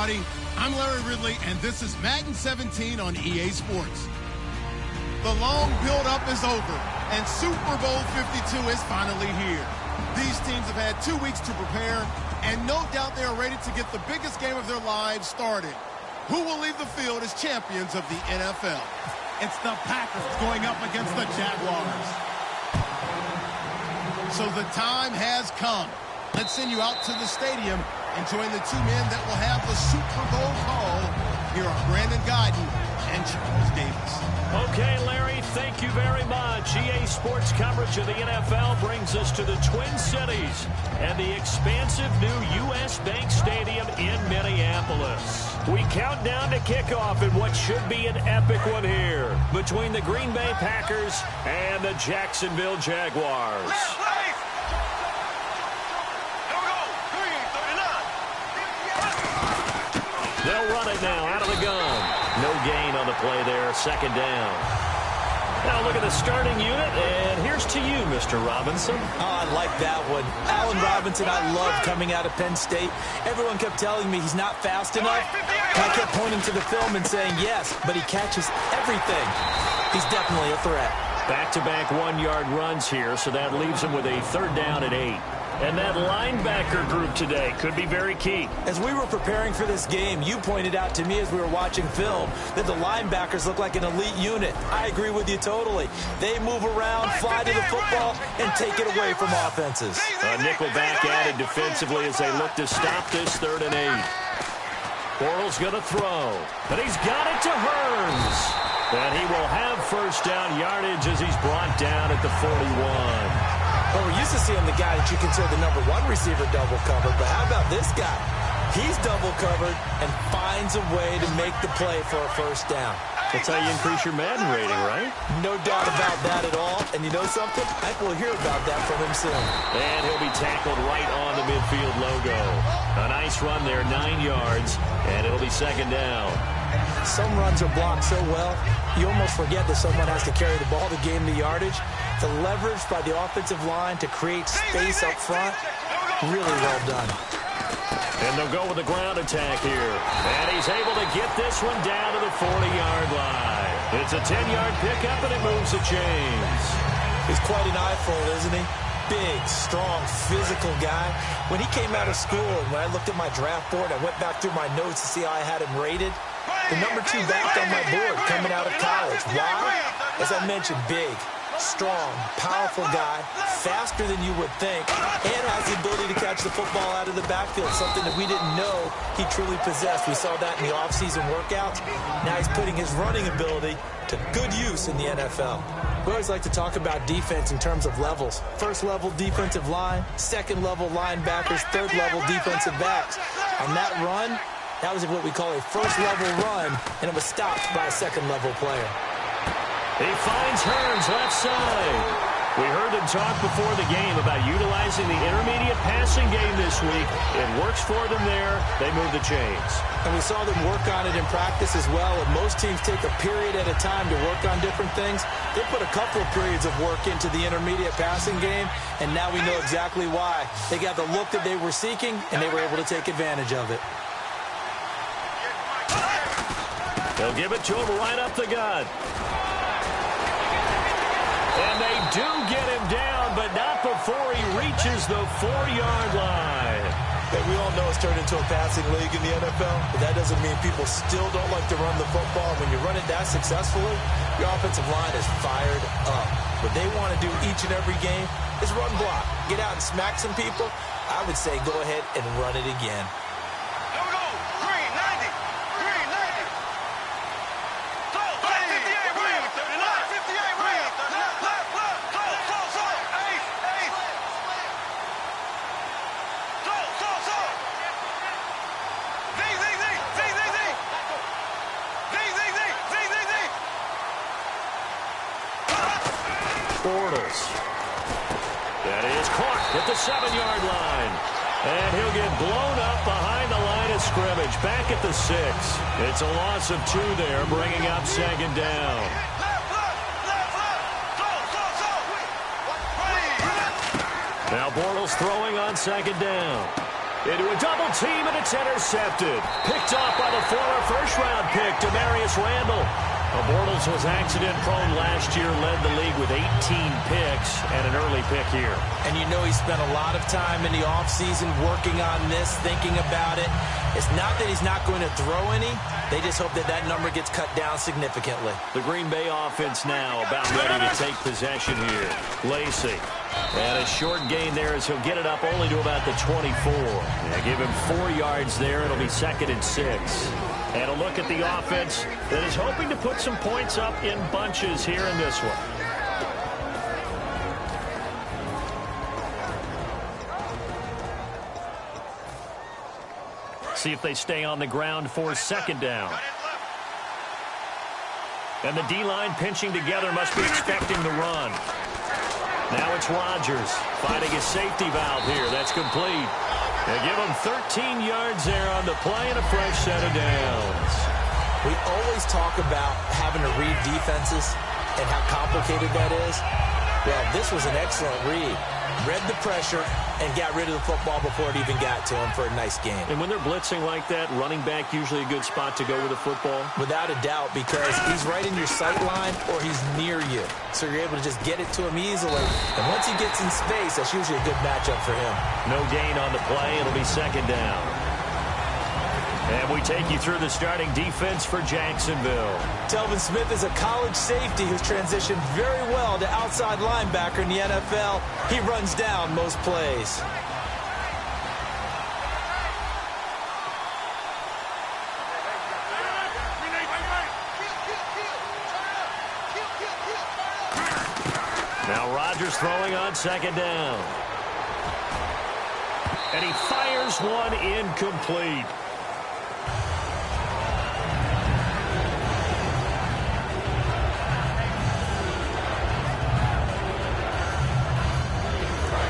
everybody. I'm Larry Ridley, and this is Madden 17 on EA Sports. The long build-up is over, and Super Bowl 52 is finally here. These teams have had 2 weeks to prepare, and no doubt they are ready to get the biggest game of their lives started. Who will leave the field as champions of the NFL? It's the Packers going up against the Jaguars. So the time has come. Let's send you out to the stadium and join the two men that will have the Super Bowl call. Here are Brandon Guyton and Charles Davis. Okay, Larry, thank you very much. EA Sports coverage of the NFL brings us to the Twin Cities and the expansive new U.S. Bank Stadium in Minneapolis. We count down to kickoff in what should be an epic one here between the Green Bay Packers and the Jacksonville Jaguars. They'll run it now out of the gun. No gain on the play there, second down. Now look at the starting unit, and here's to you, Mr. Robinson. Oh, I like that one. Allen Robinson, I love coming out of Penn State. Everyone kept telling me he's not fast enough. I kept pointing to the film and saying yes, but he catches everything. He's definitely a threat. Back-to-back one-yard runs here, so that leaves him with a third down at 8. And that linebacker group today could be very key. As we were preparing for this game, you pointed out to me as we were watching film that the linebackers look like an elite unit. I agree with you totally. They move around, fly to the football, and take it away from offenses. A nickel back added defensively as they look to stop this third and 8. Bortles going to throw, but he's got it to Hearns. And he will have first down yardage as he's brought down at the 41. Well, we're used to seeing the guy that you consider the number one receiver double covered, but how about this guy? He's double covered and finds a way to make the play for a first down. That's how you increase your Madden rating, right? No doubt about that at all. And you know something? I think we'll hear about that from him soon. And he'll be tackled right on the midfield logo. A nice run there, 9 yards, and it'll be second down. Some runs are blocked so well, you almost forget that someone has to carry the ball to gain the yardage. The leverage by the offensive line to create space up front, really well done. And they'll go with the ground attack here. And he's able to get this one down to the 40-yard line. It's a 10-yard pickup, and it moves the chains. He's quite an eyeful, isn't he? Big, strong, physical guy. When he came out of school, and when I looked at my draft board, I went back through my notes to see how I had him rated. The number 2 back on my board coming out of college. Why? As I mentioned, big, strong, powerful guy, faster than you would think, and has the ability to catch the football out of the backfield, something that we didn't know he truly possessed. We saw that in the offseason workouts. Now he's putting his running ability to good use in the NFL. We always like to talk about defense in terms of levels. First level defensive line, second level linebackers, third level defensive backs. On that run, that was what we call a first level run, and it was stopped by a second level player. He finds Hearns left side. We heard them talk before the game about utilizing the intermediate passing game this week. It works for them there. They move the chains. And we saw them work on it in practice as well. And most teams take a period at a time to work on different things. They put a couple of periods of work into the intermediate passing game, and now we know exactly why. They got the look that they were seeking, and they were able to take advantage of it. They'll give it to him right up the gut. And they do get him down, but not before he reaches the 4-yard line. And we all know it's turned into a passing league in the NFL, but that doesn't mean people still don't like to run the football. When you run it that successfully, your offensive line is fired up. What they want to do each and every game is run block. Get out and smack some people. I would say go ahead and run it again. Bortles. That is caught at the 7-yard line. And he'll get blown up behind the line of scrimmage. Back at the 6. It's a loss of 2 there, bringing up second down. Now Bortles throwing on second down. Into a double team, and it's intercepted. Picked off by the former first-round pick, Demarius Randall. Bortles was accident-prone last year, led the league with 18 picks and an early pick here. And you know he spent a lot of time in the offseason working on this, thinking about it. It's not that he's not going to throw any. They just hope that that number gets cut down significantly. The Green Bay offense now about ready to take possession here. Lacey. And a short gain there as he'll get it up only to about the 24. Give him 4 yards there. It'll be 2nd and 6. And a look at the offense that is hoping to put some points up in bunches here in this one. See if they stay on the ground for 2nd down. And the D-line pinching together must be expecting the run. Now it's Rodgers finding his safety valve here. That's complete. They give him 13 yards there on the play and a fresh set of downs. We always talk about having to read defenses and how complicated that is. Well, this was an excellent read. Read the pressure and got rid of the football before it even got to him for a nice game. And when they're blitzing like that, running back usually a good spot to go with the football? Without a doubt, because he's right in your sight line or he's near you. So you're able to just get it to him easily. And once he gets in space, that's usually a good matchup for him. No gain on the play. It'll be 2nd down. And we take you through the starting defense for Jacksonville. Telvin Smith is a college safety who's transitioned very well to outside linebacker in the NFL. He runs down most plays. Now Rodgers throwing on 2nd down. And he fires one incomplete.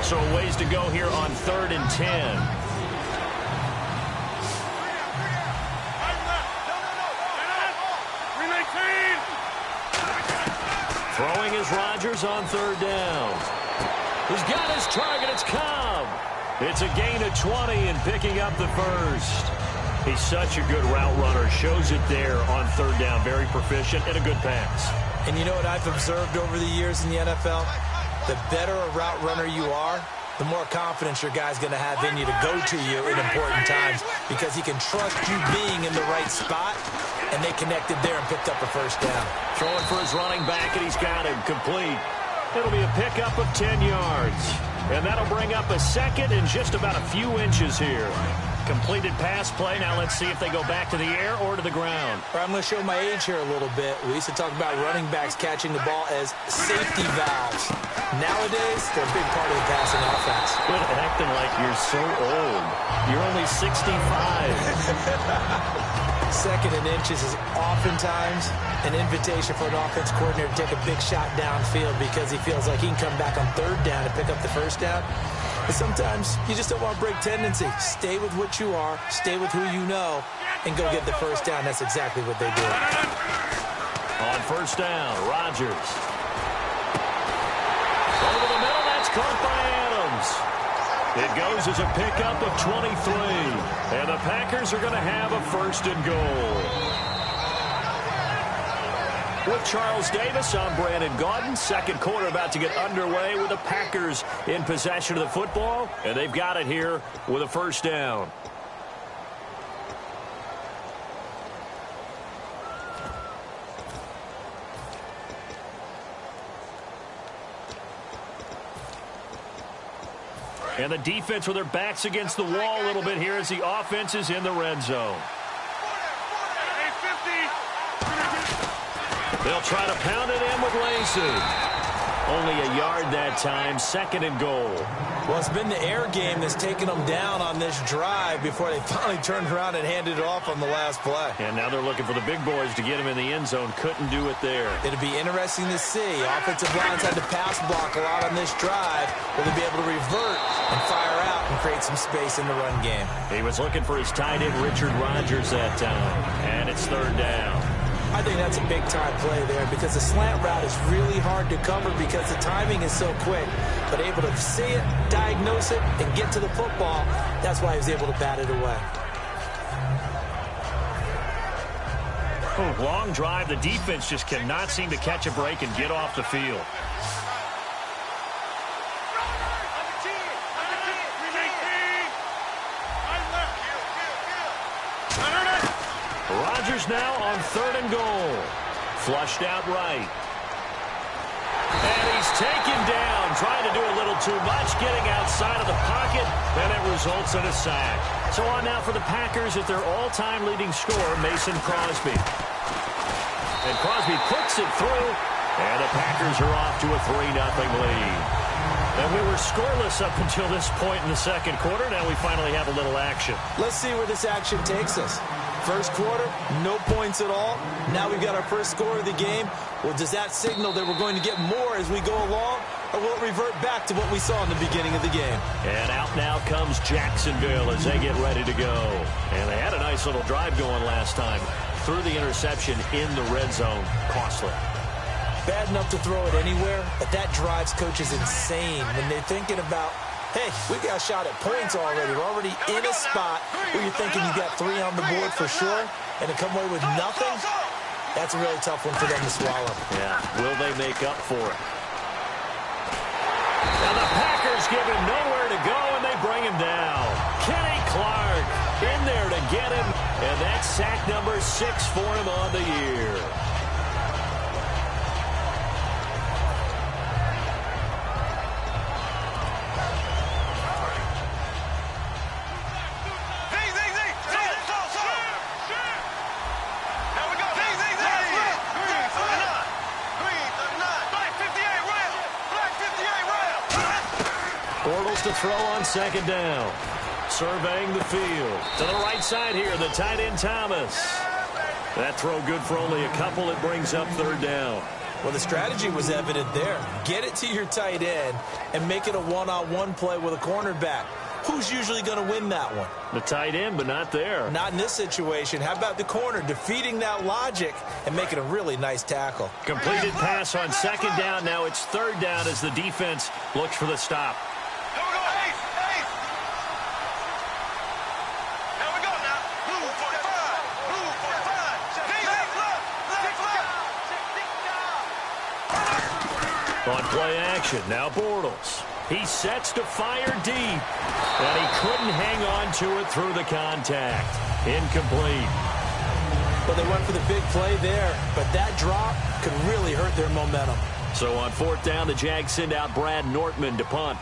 So a ways to go here on 3rd and 10. Throwing is Rodgers on 3rd down. He's got his target. It's Cobb. It's a gain of 20 and picking up the first. He's such a good route runner. Shows it there on 3rd down. Very proficient and a good pass. And you know what I've observed over the years in the NFL? The better a route runner you are, the more confidence your guy's going to have in you to go to you in important times because he can trust you being in the right spot, and they connected there and picked up a first down. Throwing for his running back, and he's got him complete. It'll be a pickup of 10 yards. And that'll bring up a 2nd and just about a few inches here. Completed pass play. Now let's see if they go back to the air or to the ground. I'm going to show my age here a little bit. We used to talk about running backs catching the ball as safety valves. Nowadays, they're a big part of the passing offense. Quit acting like you're so old. You're only 65. 2nd and inches is oftentimes an invitation for an offense coordinator to take a big shot downfield because he feels like he can come back on 3rd down and pick up the first down. But sometimes you just don't want to break tendency. Stay with what you are, stay with who you know, and go get the first down. That's exactly what they do. On 1st down, Rodgers. Over the middle, that's caught by Adams. It goes as a pickup of 23. And the Packers are going to have a 1st and goal. With Charles Davis, I'm Brandon Gaudin. 2nd quarter about to get underway with the Packers in possession of the football. And they've got it here with a 1st down. And the defense with their backs against the wall a little bit here as the offense is in the red zone. They'll try to pound it in with Lacey. Only a yard that time, 2nd and goal. Well, it's been the air game that's taken them down on this drive before they finally turned around and handed it off on the last play. And now they're looking for the big boys to get him in the end zone. Couldn't do it there. It'll be interesting to see. Offensive lines had to pass block a lot on this drive. Will they be able to revert and fire out and create some space in the run game? He was looking for his tight end, Richard Rodgers, that time. And it's 3rd down. I think that's a big-time play there because the slant route is really hard to cover because the timing is so quick. But able to see it, diagnose it, and get to the football, that's why he was able to bat it away. Oh, long drive. The defense just cannot seem to catch a break and get off the field. Rodgers now on 3rd and goal. Flushed out right. And he's taken down, trying to do a little too much, getting outside of the pocket, and it results in a sack. So on now for the Packers at their all-time leading scorer, Mason Crosby. And Crosby puts it through, and the Packers are off to a 3-0 lead. And we were scoreless up until this point in the second quarter. Now we finally have a little action. Let's see where this action takes us. First quarter, no points at all. Now we've got our first score of the game. Well, does that signal that we're going to get more as we go along, or will it revert back to what we saw in the beginning of the game? And out now comes Jacksonville as they get ready to go. And they had a nice little drive going last time. Threw the interception in the red zone. Costly. Bad enough to throw it anywhere, but that drives coaches insane when they're thinking about, hey, we got a shot at points already. We're already in a spot where you're thinking you got 3 on the board for sure, and to come away with nothing, that's a really tough one for them to swallow. Yeah, will they make up for it? And the Packers give him nowhere to go, and they bring him down. Kenny Clark in there to get him, and that's sack number 6 for him on the year. To throw on 2nd down. Surveying the field. To the right side here, the tight end Thomas. That throw good for only a couple. It brings up 3rd down. Well, the strategy was evident there. Get it to your tight end and make it a one-on-one play with a cornerback. Who's usually going to win that one? The tight end, but not there. Not in this situation. How about the corner defeating that logic and making a really nice tackle? Completed pass on 2nd down. Now it's 3rd down as the defense looks for the stop. On play action, now Bortles. He sets to fire deep, and he couldn't hang on to it through the contact. Incomplete. Well, they went for the big play there, but that drop could really hurt their momentum. So on 4th down, the Jags send out Brad Nortman to punt.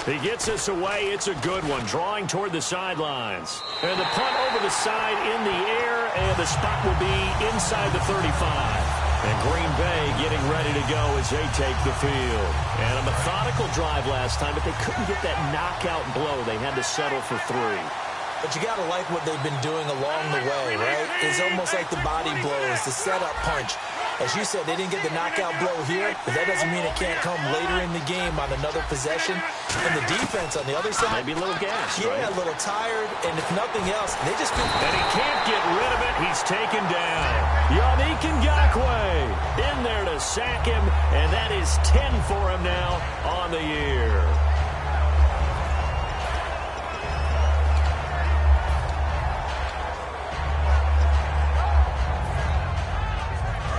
He gets us away. It's a good one, drawing toward the sidelines. And the punt over the side in the air, and the spot will be inside the 35. And Green Bay getting ready to go as they take the field. And a methodical drive last time, but they couldn't get that knockout blow. They had to settle for 3. But you got to like what they've been doing along the way, right? It's almost like the body blows, the setup punch. As you said, they didn't get the knockout blow here, but that doesn't mean it can't come later in the game on another possession. And the defense on the other side, maybe a little gassed, yeah, right? A little tired, and if nothing else, they just feel... And he can't get rid of it. He's taken down. Yannick Ngakoue in there to sack him, and that is 10 for him now on the year.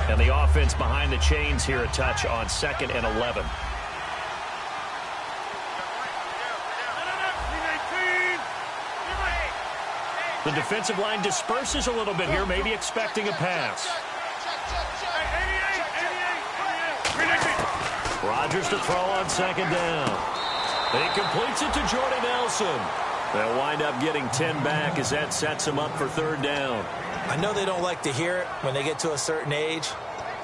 And the offense behind the chains here, a touch on 2nd and 11. The defensive line disperses a little bit here, maybe expecting a pass. Rodgers to throw on 2nd down. He completes it to Jordy Nelson. They'll wind up getting 10 back as that sets them up for 3rd down. I know they don't like to hear it when they get to a certain age,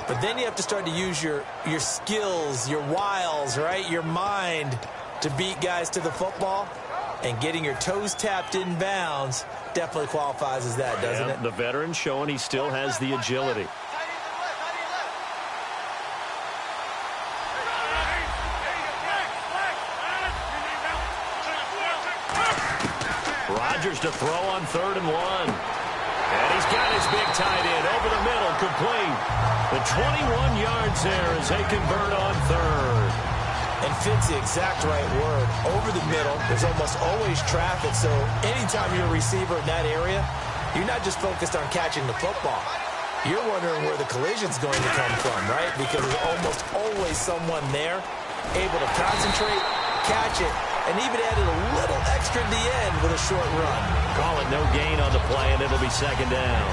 but then you have to start to use your skills, your wiles, right? Your mind to beat guys to the football. And getting your toes tapped in bounds definitely qualifies as that, doesn't it? The veteran showing he still has the agility. Rodgers to throw on 3rd and 1. And he's got his big tight end over the middle, complete. The 21 yards there as they convert on 3rd. And fits the exact right word. Over the middle, there's almost always traffic, so anytime you're a receiver in that area, you're not just focused on catching the football. You're wondering where the collision's going to come from, right? Because there's almost always someone there able to concentrate, catch it, and even added a little extra at the end with a short run. Call it no gain on the play, and it'll be 2nd down.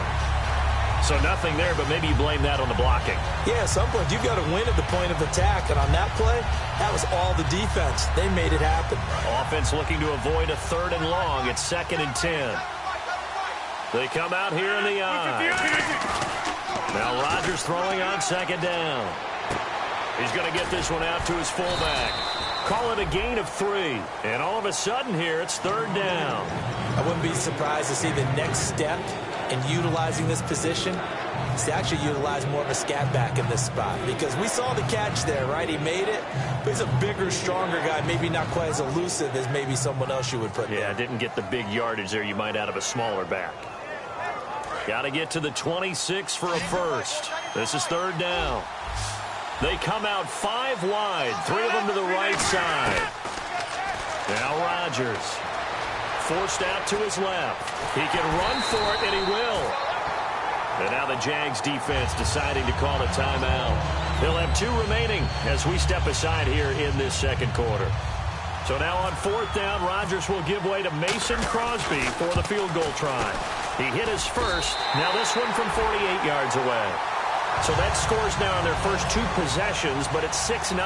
So nothing there, but maybe you blame that on the blocking. Yeah, at some point, you've got to win at the point of attack. And on that play, that was all the defense. They made it happen. Offense looking to avoid a 3rd and long. It's 2nd and 10. They come out here in the eye. Now Rodgers throwing on 2nd down. He's going to get this one out to his fullback. Call it a gain of 3. And all of a sudden here, it's 3rd down. I wouldn't be surprised to see the next step in utilizing this position is to actually utilize more of a scat back in this spot. Because we saw the catch there, right? He made it. But he's a bigger, stronger guy. Maybe not quite as elusive as maybe someone else you would put there. Yeah, didn't get the big yardage there you might out of a smaller back. Got to get to the 26 for a first. This is 3rd down. They come out 5 wide, 3 of them to the right side. Now Rodgers forced out to his left. He can run for it, and he will. And now the Jags defense deciding to call a timeout. They'll have 2 remaining as we step aside here in this 2nd quarter. So now on 4th down, Rodgers will give way to Mason Crosby for the field goal try. He hit his first. Now this one from 48 yards away. So that scores now on their first 2 possessions, but it's 6-0.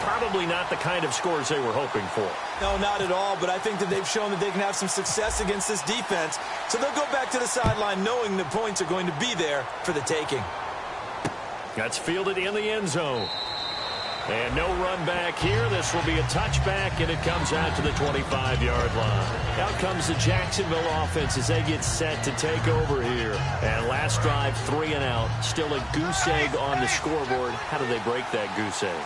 Probably not the kind of scores they were hoping for. No, not at all, but I think that they've shown that they can have some success against this defense. So they'll go back to the sideline knowing the points are going to be there for the taking. That's fielded in the end zone. And no run back here. This will be a touchback, and it comes out to the 25-yard line. Out comes the Jacksonville offense as they get set to take over here. And last drive, 3 and out. Still a goose egg on the scoreboard. How do they break that goose egg?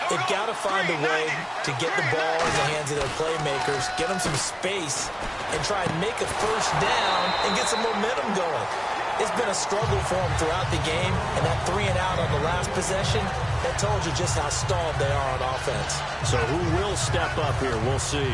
They've got to find a way to get the ball in the hands of their playmakers, get them some space, and try and make a first down and get some momentum going. It's been a struggle for them throughout the game, and that 3 and out on the last possession, that told you just how stalled they are on offense. So who will step up here? We'll see.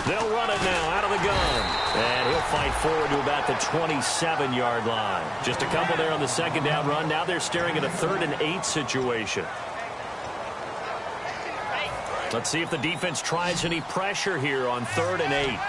They'll run it now out of the gun. And he'll fight forward to about the 27-yard line. Just a couple there on the 2nd down run. Now they're staring at a 3rd and 8 situation. Let's see if the defense tries any pressure here on 3rd and 8.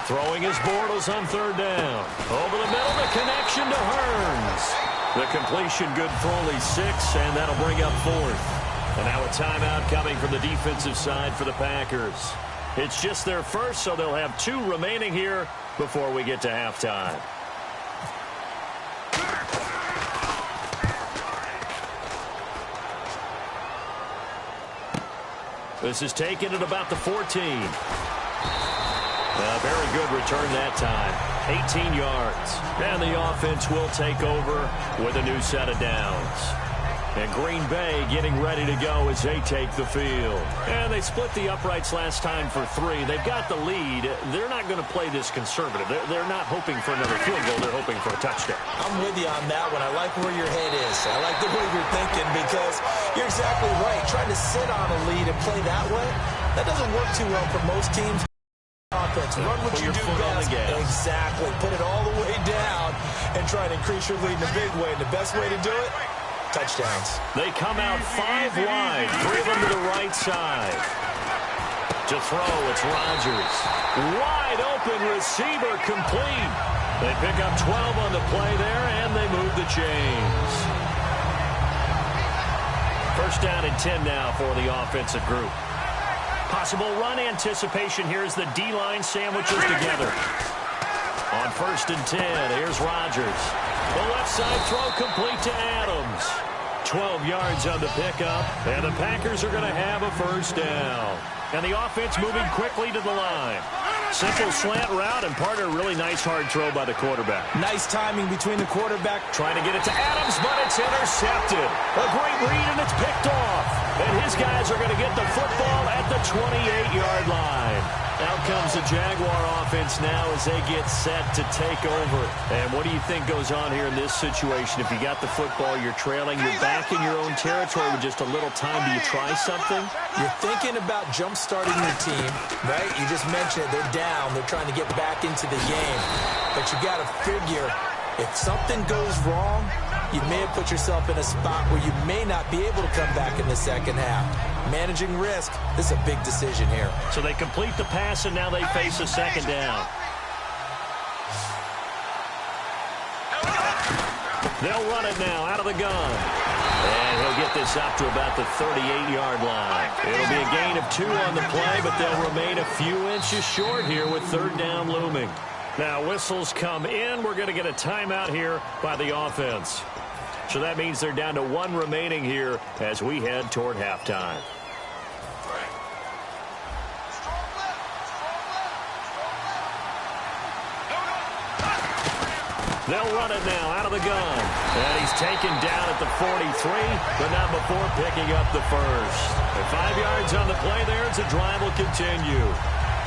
Throwing his Bortles on 3rd down. Over the middle, the connection to Hearns. The completion good for only 6, and that'll bring up 4th. And now a timeout coming from the defensive side for the Packers. It's just their first, so they'll have 2 remaining here before we get to halftime. This is taken at about the 14. A very good return that time. 18 yards. And the offense will take over with a new set of downs. And Green Bay getting ready to go as they take the field. And they split the uprights last time for 3. They've got the lead. They're not going to play this conservative. They're not hoping for another field goal. They're hoping for a touchdown. I'm with you on that one. I like where your head is. I like the way you're thinking because you're exactly right. Trying to sit on a lead and play that way, that doesn't work too well for most teams. Offense. Run what you do best. Exactly. Put it all the way down and try and increase your lead in a big way. And the best way to do it, touchdowns. They come out 5 wide. 3 of them to the right side. To throw, it's Rodgers. Wide open receiver complete. They pick up 12 on the play there, and they move the chains. First down and 10 now for the offensive group. Possible run anticipation here as the D-line sandwiches together. On 1st and 10, here's Rodgers. The left side throw complete to Adams. 12 yards on the pickup, and the Packers are going to have a first down. And the offense moving quickly to the line. Simple slant route, and part of a really nice hard throw by the quarterback. Nice timing between the quarterback. Trying to get it to Adams, but it's intercepted. A great read, and it's picked off. And his guys are going to get the football at the 28-yard line. Out comes the Jaguar offense now as they get set to take over. And what do you think goes on here in this situation? If you got the football, you're trailing, you're back in your own territory with just a little time. Do you try something? You're thinking about jump-starting your team, right? You just mentioned they're down. They're trying to get back into the game. But you got to figure if something goes wrong, you may have put yourself in a spot where you may not be able to come back in the second half. Managing risk, this is a big decision here. So they complete the pass, and now they face a second down. They'll run it now out of the gun. And he'll get this up to about the 38-yard line. It'll be a gain of 2 on the play, but they'll remain a few inches short here with third down looming. Now whistles come in. We're going to get a timeout here by the offense. So that means they're down to 1 remaining here as we head toward halftime. They'll run it now out of the gun. And he's taken down at the 43, but not before picking up the first. And 5 yards on the play there as the drive will continue.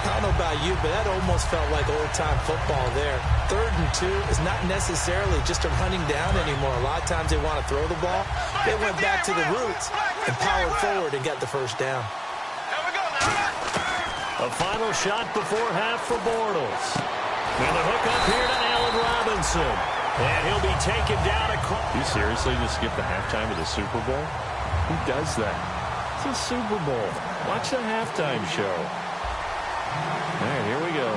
I don't know about you, but that almost felt like old-time football there. 3rd and 2 is not necessarily just a running down anymore. A lot of times they want to throw the ball. They went back to the roots and powered forward and got the first down. A final shot before half for Bortles. And the hook up here to Allen Robinson. And he'll be taken down across. You seriously just skip the halftime of the Super Bowl? Who does that? It's a Super Bowl. Watch the halftime show. All right, here we go.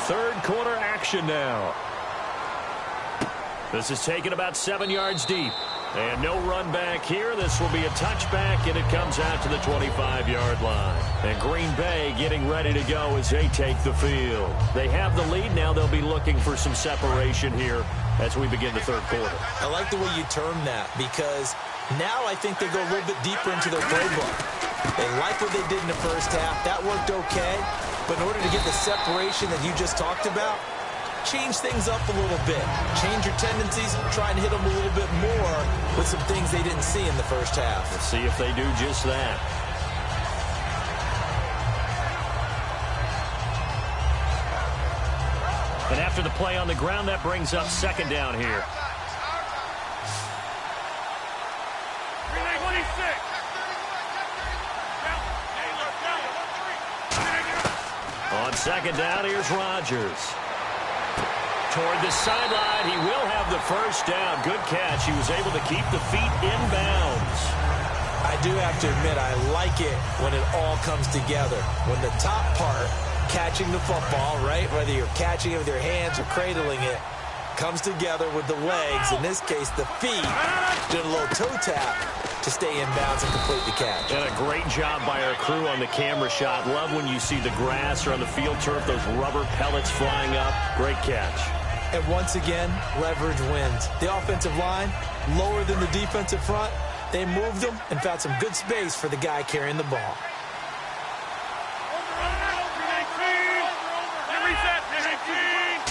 Third quarter action now. This is taken about 7 yards deep. And no run back here. This will be a touchback, and it comes out to the 25-yard line. And Green Bay getting ready to go as they take the field. They have the lead now. They'll be looking for some separation here as we begin the third quarter. I like the way you term that because now I think they go a little bit deeper into their playbook. They like what they did in the first half. That worked okay. But in order to get the separation that you just talked about, change things up a little bit. Change your tendencies, try and hit them a little bit more with some things they didn't see in the first half. Let's see if they do just that. And after the play on the ground, that brings up second down here. On second down, here's Rodgers. Toward the sideline, he will have the first down. Good catch. He was able to keep the feet in bounds. I do have to admit, I like it when it all comes together. When the top part, catching the football, right, whether you're catching it with your hands or cradling it, comes together with the legs, in this case the feet, doing a little toe tap to stay in bounds and complete the catch. And a great job by our crew on the camera shot. Love when you see the grass or on the field turf, those rubber pellets flying up. Great catch. And once again, leverage wins. The offensive line, lower than the defensive front. They moved them and found some good space for the guy carrying the ball.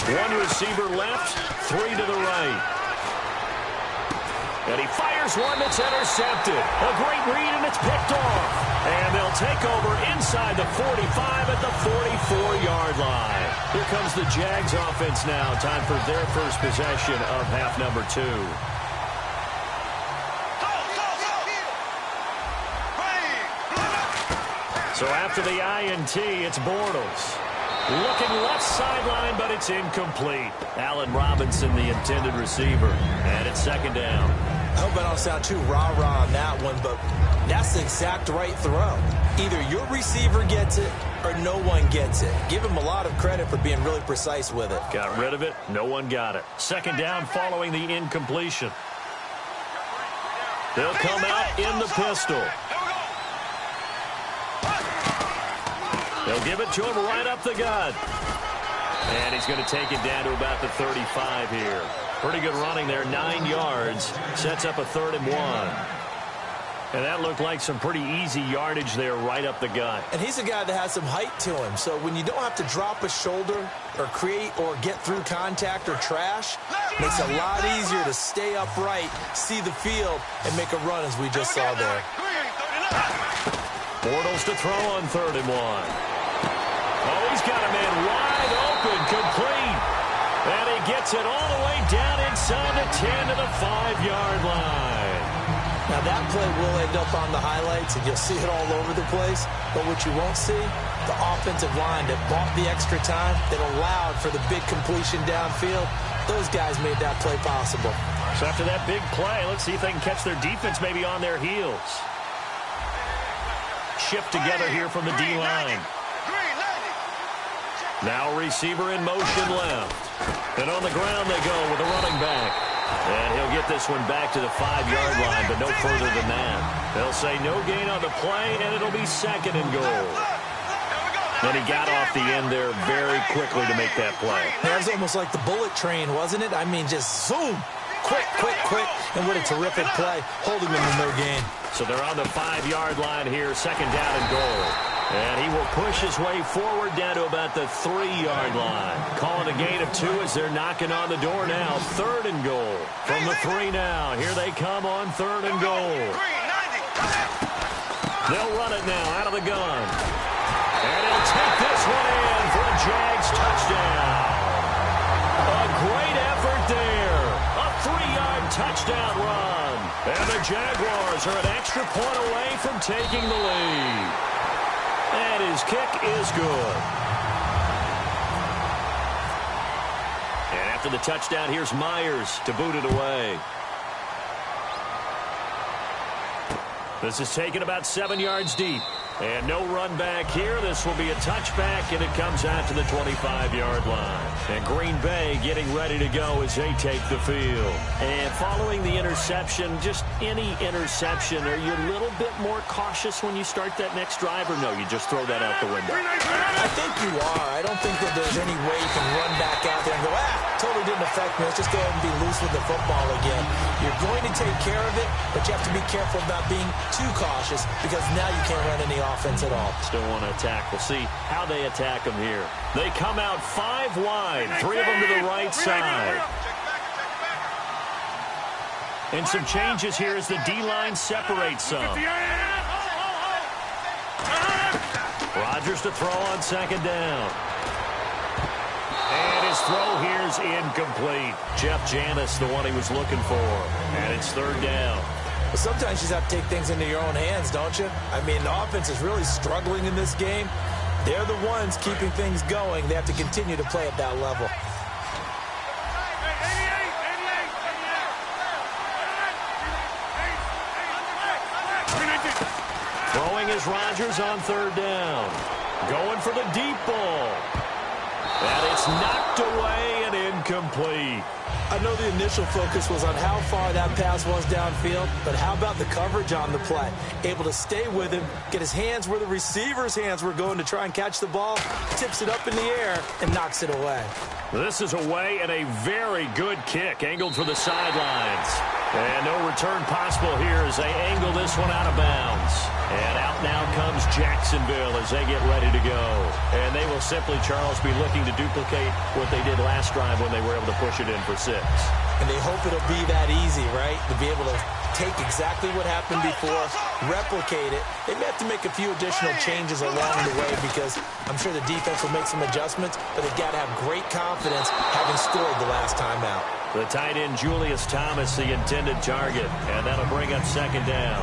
One receiver left, 3 to the right. And he fires one that's intercepted. A great read, and it's picked off. And they'll take over inside the 45 at the 44-yard line. Here comes the Jags offense now. Time for their first possession of half number 2. So after the INT, it's Bortles. Looking left sideline, but it's incomplete. Allen Robinson, the intended receiver. And it's second down. I hope I don't sound too rah-rah on that one, but that's the exact right throw. Either your receiver gets it or no one gets it. Give him a lot of credit for being really precise with it. Got rid of it. No one got it. Second down following the incompletion. They'll come out in the pistol. They'll give it to him right up the gut. And he's going to take it down to about the 35 here. Pretty good running there, 9 yards. Sets up a 3rd and 1. And that looked like some pretty easy yardage there right up the gut. And he's a guy that has some height to him. So when you don't have to drop a shoulder or create or get through contact or trash, makes it a lot easier to stay upright, see the field, and make a run as we just saw there. Bortles to throw on 3rd and 1. Oh, he's got a man wide open, complete. And he gets it all the way down inside the 10 to the 5-yard line. Now, that play will end up on the highlights, and you'll see it all over the place. But what you won't see, the offensive line that bought the extra time, that allowed for the big completion downfield, those guys made that play possible. So after that big play, let's see if they can catch their defense maybe on their heels. Shift together here from the D-line. Now receiver in motion left. And on the ground they go with the running back. And he'll get this one back to the 5-yard line, but no further than that. They'll say no gain on the play, and it'll be 2nd and goal. And he got off the end there very quickly to make that play. That was almost like the bullet train, wasn't it? I mean, just zoom. Quick, quick, quick. And what a terrific play, holding them to no gain. So they're on the 5-yard line here, 2nd down and goal. And he will push his way forward down to about the 3-yard line. Calling a gain of 2 as they're knocking on the door now. 3rd and goal from the 3 now. Here they come on 3rd and goal. They'll run it now out of the gun. And he'll take this one in for a Jags touchdown. A great effort there. A 3-yard touchdown run. And the Jaguars are an extra point away from taking the lead. And his kick is good. And after the touchdown, here's Myers to boot it away. This is taken about 7 yards deep. And no run back here. This will be a touchback, and it comes out to the 25-yard line. And Green Bay getting ready to go as they take the field. And following the interception, just any interception, are you a little bit more cautious when you start that next drive, or no, you just throw that out the window? I think you are. I don't think that there's any way you can run back out there and go, totally didn't affect me. Let's just go ahead and be loose with the football again. You're going to take care of it, but you have to be careful about being too cautious because now you can't run any offense at all. Still want to attack. We'll see how they attack them here. They come out 5 wide, 3 of them to the right side. And some changes here as the D-line separates some. Rodgers to throw on 2nd down. And his throw here is incomplete. Jeff Janis, the one he was looking for. And it's 3rd down. But sometimes you just have to take things into your own hands, don't you? I mean, the offense is really struggling in this game. They're the ones keeping things going. They have to continue to play at that level. Throwing is Rodgers on 3rd down. Going for the deep ball. And it's knocked away and incomplete. I know the initial focus was on how far that pass was downfield, but how about the coverage on the play? Able to stay with him, get his hands where the receiver's hands were going to try and catch the ball, tips it up in the air, and knocks it away. This is away and a very good kick, angled for the sidelines. And no return possible here as they angle this one out of bounds. And out now comes Jacksonville as they get ready to go. And they will simply, Charles, be looking to duplicate what they did last drive when they were able to push it in for 6. And they hope it'll be that easy, right? To be able to take exactly what happened before, replicate it. They may have to make a few additional changes along the way because I'm sure the defense will make some adjustments, but they've got to have great confidence having scored the last time out. The tight end, Julius Thomas, the intended target, and that'll bring up 2nd down.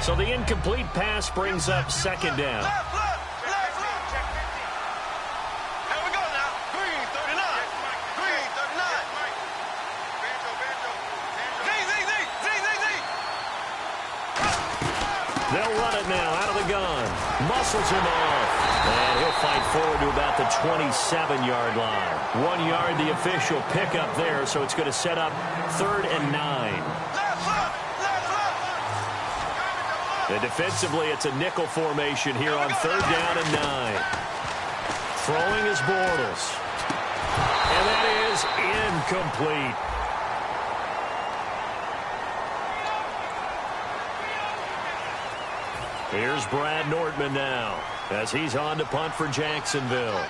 So the incomplete pass brings up 2nd down. muscles him off. And he'll fight forward to about the 27-yard line. 1 yard, the official pickup there, so it's going to set up 3rd and 9. And defensively, it's a nickel formation here on 3rd down and 9. Throwing is Bortles. And that is incomplete. Here's Brad Nortman now as he's on to punt for Jacksonville.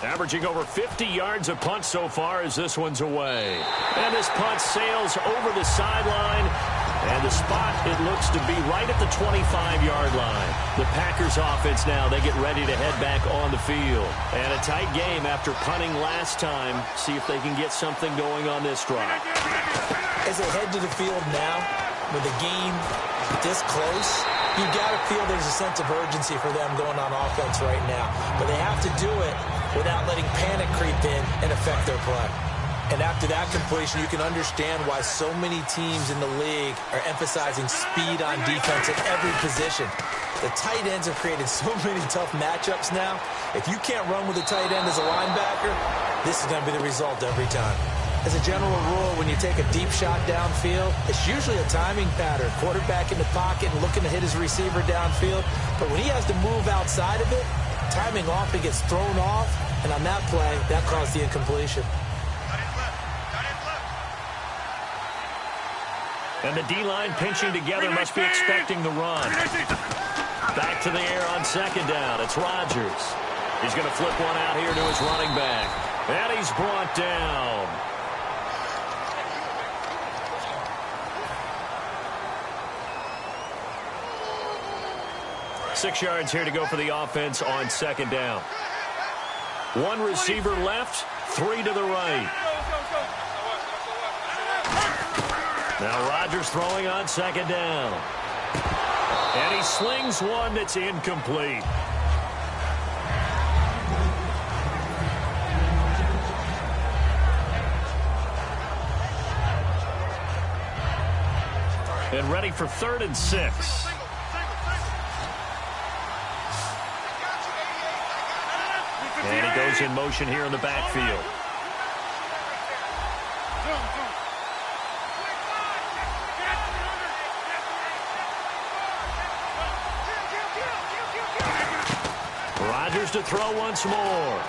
Averaging over 50 yards a punt so far as this one's away. And this punt sails over the sideline. And the spot, it looks to be right at the 25-yard line. The Packers offense now, they get ready to head back on the field. And a tight game after punting last time. See if they can get something going on this drive. As they head to the field now, with the game this close, you got to feel there's a sense of urgency for them going on offense right now. But they have to do it without letting panic creep in and affect their play. And after that completion, you can understand why so many teams in the league are emphasizing speed on defense at every position. The tight ends have created so many tough matchups now. If you can't run with a tight end as a linebacker, this is going to be the result every time. As a general rule, when you take a deep shot downfield, it's usually a timing pattern. Quarterback in the pocket and looking to hit his receiver downfield. But when he has to move outside of it, timing off, he gets thrown off. And on that play, that caused the incompletion. And the D-line pinching together must be expecting the run. Back to the air on 2nd down. It's Rodgers. He's going to flip one out here to his running back. And he's brought down. Six yards here to go for the offense on 2nd down. One receiver left, 3 to the right. Now Rodgers throwing on 2nd down. And he slings one that's incomplete. And ready for 3rd and 6. And he goes in motion here in the backfield. Rodgers to throw once more.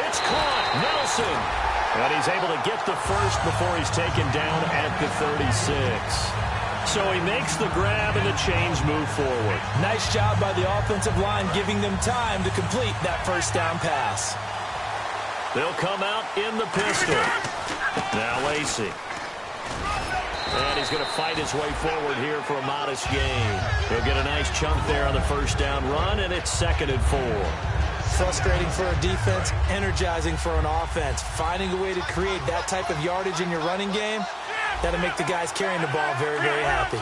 It's caught. Nelson. And he's able to get the first before he's taken down at the 36. So he makes the grab and the chains move forward. Nice job by the offensive line giving them time to complete that first down pass. They'll come out in the pistol. Now Lacey. And he's going to fight his way forward here for a modest gain. He'll get a nice chunk there on the first down run, and it's 2nd and 4. Frustrating for a defense, energizing for an offense. Finding a way to create that type of yardage in your running game, that'll make the guys carrying the ball very, very happy.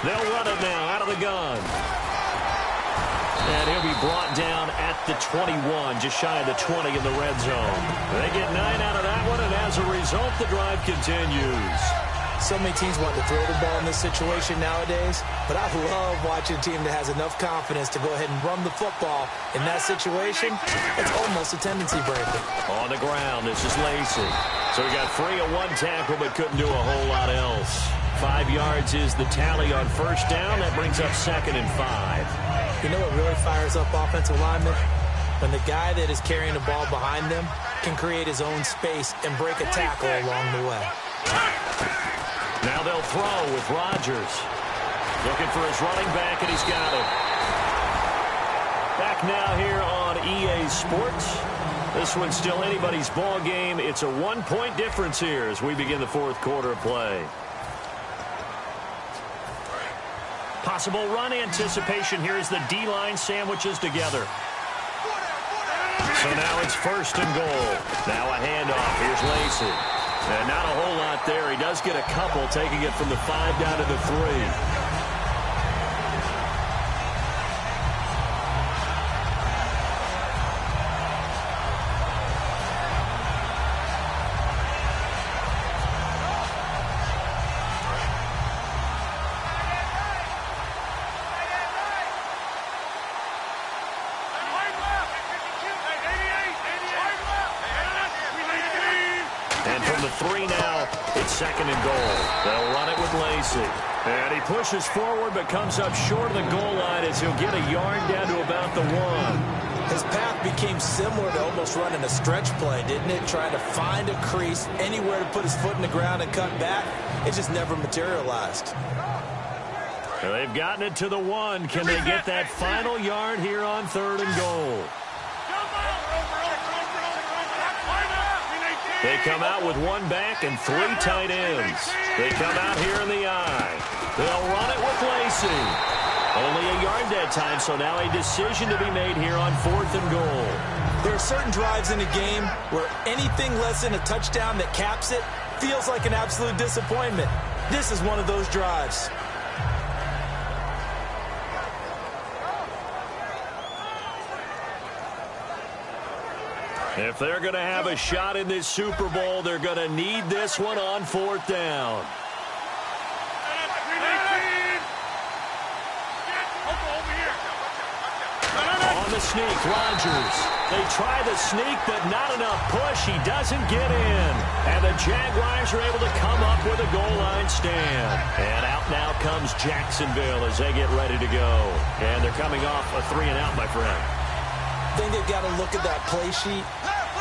They'll run it now out of the gun. And he'll be brought down at the 21, just shy of the 20 in the red zone. They get 9 out of that one, and as a result, the drive continues. So many teams want to throw the ball in this situation nowadays, but I love watching a team that has enough confidence to go ahead and run the football. In that situation, it's almost a tendency breaker. On the ground, this is Lacey. So he got free of one tackle, but couldn't do a whole lot else. 5 yards is the tally on first down. That brings up 2nd and 5. You know what really fires up offensive linemen? When the guy that is carrying the ball behind them can create his own space and break a tackle along the way. Now they'll throw with Rodgers. Looking for his running back, and he's got it. Back now here on EA Sports. This one's still anybody's ball game. It's a 1-point difference here as we begin the 4th quarter of play. Possible run anticipation here as the D-line sandwiches together. So now it's 1st and goal. Now a handoff. Here's Lacey. And not a whole lot there. He does get a couple, taking it from the 5 down to the 3. from the 3 now. It's 2nd and goal. They'll run it with Lacey. And he pushes forward but comes up short of the goal line as he'll get a yard down to about the 1. His path became similar to almost running a stretch play, didn't it? Trying to find a crease, anywhere to put his foot in the ground and cut back. It just never materialized. Well, they've gotten it to the 1. Can they get that final yard here on 3rd and goal? They come out with 1 back and 3 tight ends. They come out here in the eye. They'll run it with Lacey. Only a yard that time, so now a decision to be made here on 4th and goal. There are certain drives in a game where anything less than a touchdown that caps it feels like an absolute disappointment. This is one of those drives. If they're going to have a shot in this Super Bowl, they're going to need this one on 4th down. On the sneak, Rodgers. They try the sneak, but not enough push. He doesn't get in. And the Jaguars are able to come up with a goal line stand. And out now comes Jacksonville as they get ready to go. And they're coming off a 3 and out, my friend. I think they've got to look at that play sheet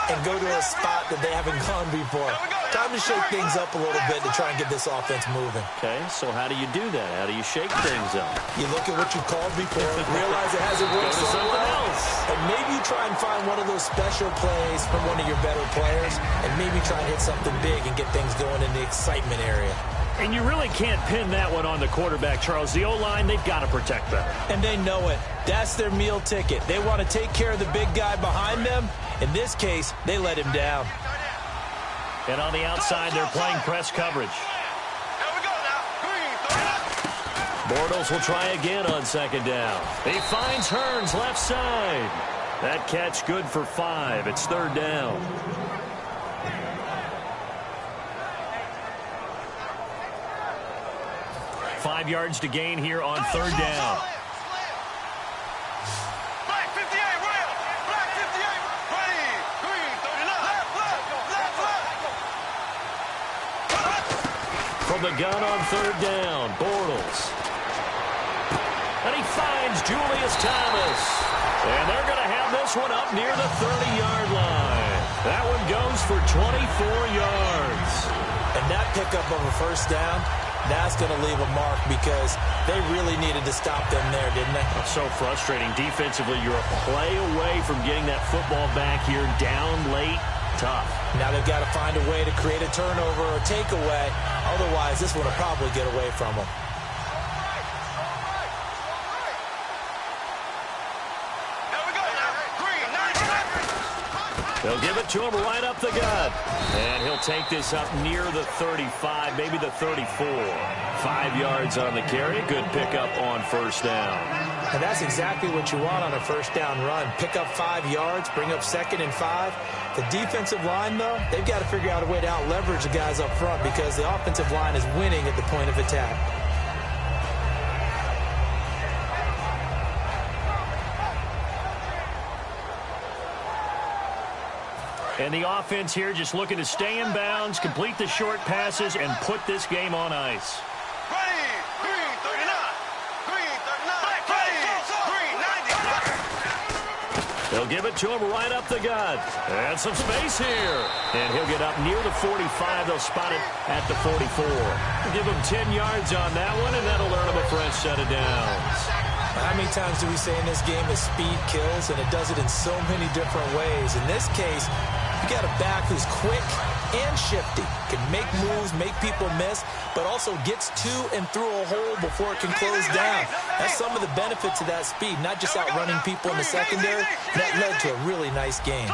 and go to a spot that they haven't gone before. Time to shake things up a little bit to try and get this offense moving. Okay, so how do you do that? How do you shake things up? You look at what you called before, realize it hasn't worked so well, and maybe you try and find one of those special plays from one of your better players, and maybe try and hit something big and get things going in the excitement area. And you really can't pin that one on the quarterback, Charles. The O-line, they've got to protect better. And they know it. That's their meal ticket. They want to take care of the big guy behind them. In this case, they let him down. And on the outside, they're playing press coverage. Bortles will try again on 2nd down. He finds Hearns left side. That catch good for 5. It's 3rd down. Five yards to gain here on 3rd down. From the gun on 3rd down, Bortles. And he finds Julius Thomas. And they're going to have this one up near the 30-yard line. That one goes for 24 yards. And that pickup of a 1st down, that's going to leave a mark because they really needed to stop them there, didn't they? That's so frustrating. Defensively, you're a play away from getting that football back here down late. Tough. Now they've got to find a way to create a turnover or takeaway. Otherwise, this one will probably get away from them. They'll give it to him right up the gut. And he'll take this up near the 35, maybe the 34. 5 yards on the carry. Good pickup on 1st down. And that's exactly what you want on a 1st down run. Pick up 5 yards, bring up 2nd and 5. The defensive line, though, they've got to figure out a way to out-leverage the guys up front because the offensive line is winning at the point of attack. And the offense here just looking to stay in bounds, complete the short passes, and put this game on ice. They'll give it to him right up the gut. And some space here. And he'll get up near the 45. They'll spot it at the 44. Give him 10 yards on that one, and that'll earn him a fresh set of downs. How many times do we say in this game that speed kills, and it does it in so many different ways? In this case, you got a back who's quick and shifty, can make moves, make people miss, but also gets to and through a hole before it can close down. That's some of the benefits of that speed, not just outrunning people in the secondary. That led to a really nice game.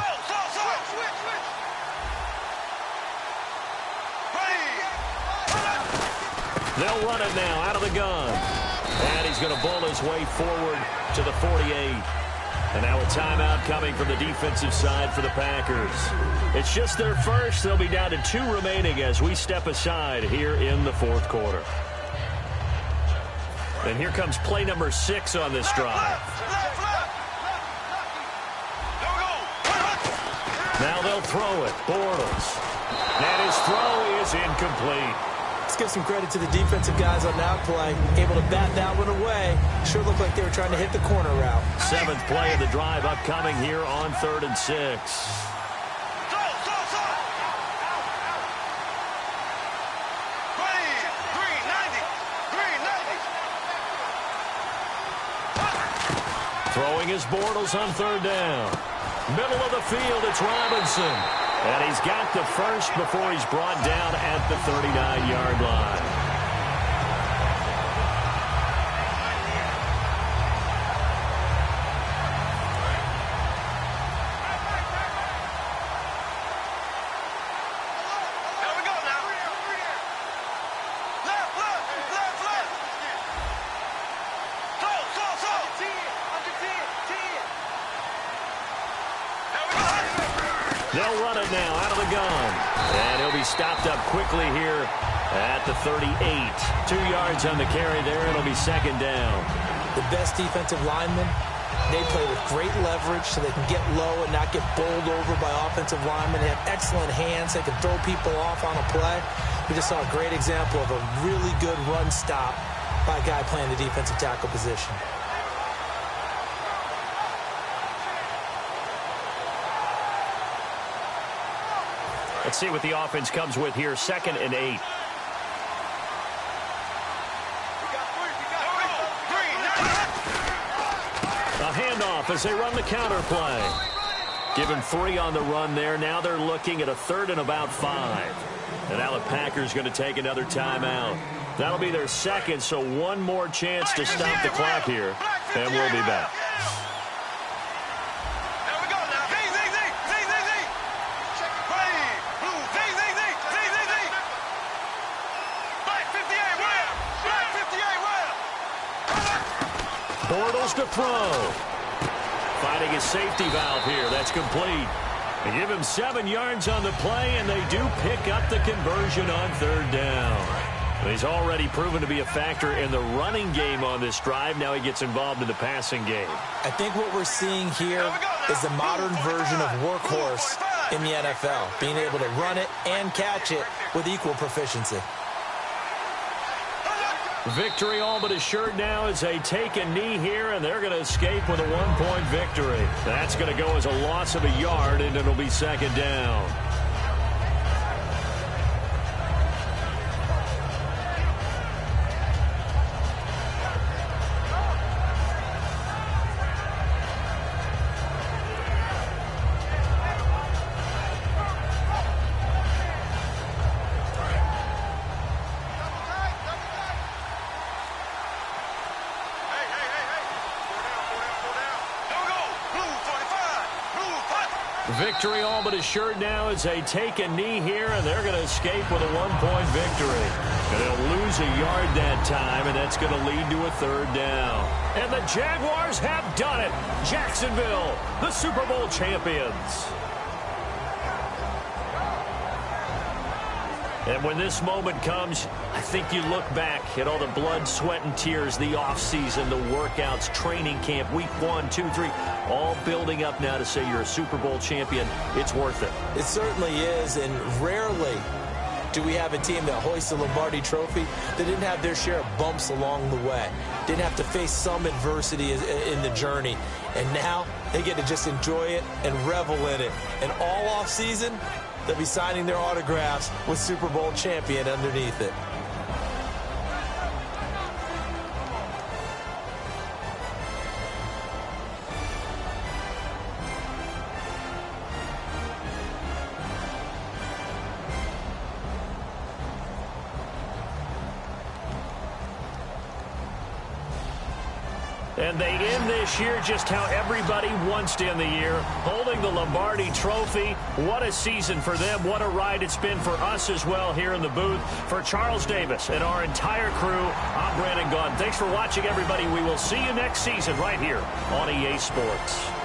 They'll run it now out of the gun. And he's going to bowl his way forward to the 48. And now a timeout coming from the defensive side for the Packers. It's just their first. They'll be down to 2 remaining as we step aside here in the 4th quarter. And here comes play number 6 on this drive. Now they'll throw it. Bortles. And his throw is incomplete. Let's give some credit to the defensive guys on that play. Able to bat that one away. Sure looked like they were trying to hit the corner route. 7th play of the drive upcoming here on 3rd and 6. Throwing his Bortles on 3rd down. Middle of the field, it's Robinson. And he's got the first before he's brought down at the 39-yard line. They'll run it now out of the gun. And he'll be stopped up quickly here at the 38. 2 yards on the carry there. It'll be 2nd down. The best defensive linemen, they play with great leverage so they can get low and not get bowled over by offensive linemen. They have excellent hands. They can throw people off on a play. We just saw a great example of a really good run stop by a guy playing the defensive tackle position. Let's see what the offense comes with here. 2nd and 8. A handoff as they run the counter play. Give him 3 on the run there. Now they're looking at a 3rd and about 5. And now the Packers going to take another timeout. That'll be their 2nd, so one more chance to stop the clock here. And we'll be back. Bortles to throw. Finding his safety valve here. That's complete. They give him 7 yards on the play, and they do pick up the conversion on 3rd down. He's already proven to be a factor in the running game on this drive. Now he gets involved in the passing game. I think what we're seeing here is the modern version of workhorse in the NFL, being able to run it and catch it with equal proficiency. Victory all but assured now as they take a knee here, and they're going to escape with a 1-point victory. That's going to go as a loss of a yard, and it'll be 2nd down. Victory all but assured now as they take a knee here, and they're going to escape with a 1-point victory. And they'll lose a yard that time, and that's going to lead to a 3rd down. And the Jaguars have done it. Jacksonville, the Super Bowl champions. And when this moment comes, I think you look back at all the blood, sweat, and tears, the offseason, the workouts, training camp, week 1, 2, 3, all building up now to say you're a Super Bowl champion. It's worth it. It certainly is, and rarely do we have a team that hoists the Lombardi Trophy that didn't have their share of bumps along the way, didn't have to face some adversity in the journey, and now they get to just enjoy it and revel in it. And all offseason, they'll be signing their autographs with Super Bowl champion underneath it. And they end this year just how everybody wants to end the year, holding the Lombardi Trophy. What a season for them. What a ride it's been for us as well here in the booth. For Charles Davis and our entire crew, I'm Brandon Gaudin. Thanks for watching, everybody. We will see you next season right here on EA Sports.